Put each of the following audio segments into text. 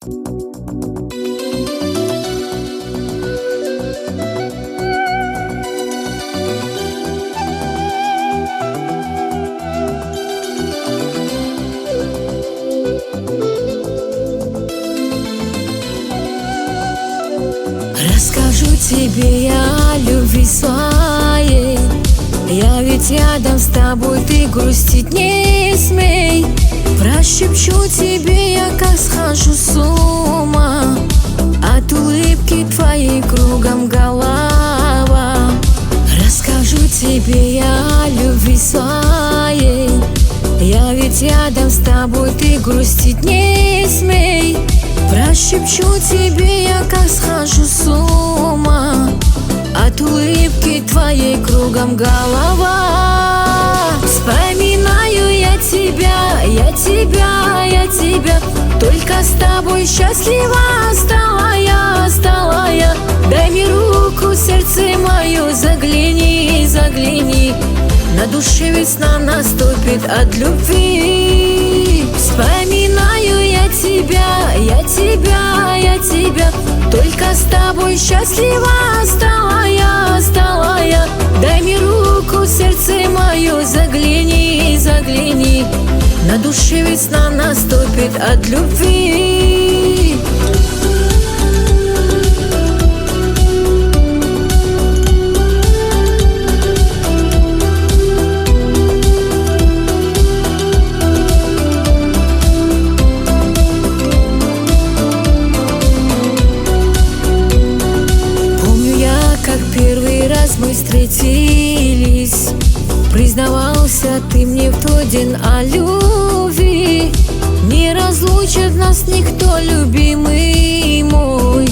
Расскажу тебе я о любви своей. Я ведь рядом с тобой, ты грустить не смей. Прошепчу тебе я, как схожу с ума от улыбки твоей кругом голова. Расскажу тебе я о любви своей. Я ведь рядом с тобой, ты грустить не смей. Прошепчу тебе я, как схожу с ума от улыбки твоей кругом голова. Вспоминаю я тебя, я тебя, я тебя. Только с тобой счастлива стала я, стала я. Дай мне руку, сердце мое, загляни, загляни. На душе весна наступит от любви. Вспоминаю я тебя, я тебя, я тебя. Только с тобой счастлива стала я, стала я. Дай мне руку, сердце мое, загляни, загляни. На душе весна наступит от любви. Первый раз мы встретились, признавался ты мне в тот день о любви. Не разлучит нас никто, любимый мой,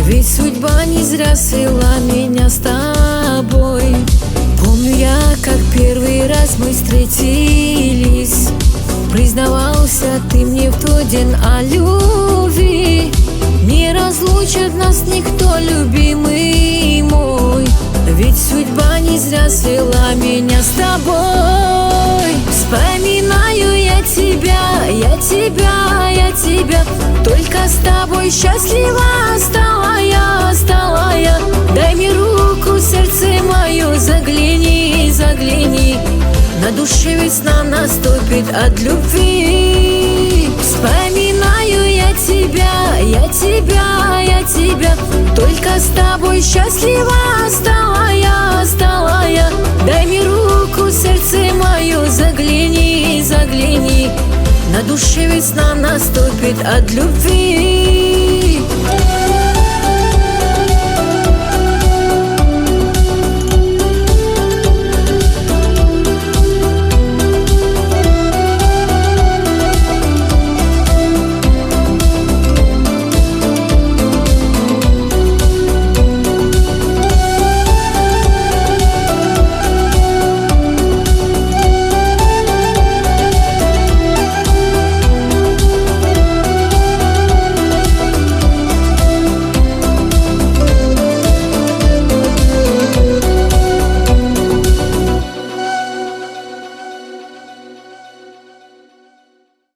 ведь судьба не зря свела меня с тобой. Помню я, как первый раз мы встретились, признавался ты мне в тот день о любви. Не разлучит нас никто, любимый мой, ведь судьба не зря свела меня с тобой. Вспоминаю я тебя, я тебя, я тебя. Только с тобой счастлива стала я, стала я. Дай мне руку, сердце мое, загляни, загляни. На душе весна наступит от любви. Вспоминаю я тебя, я тебя, я тебя. Только с тобой счастлива стала я, стала я. Дай мне руку, сердце мое, загляни, загляни. На душе весна наступит от любви.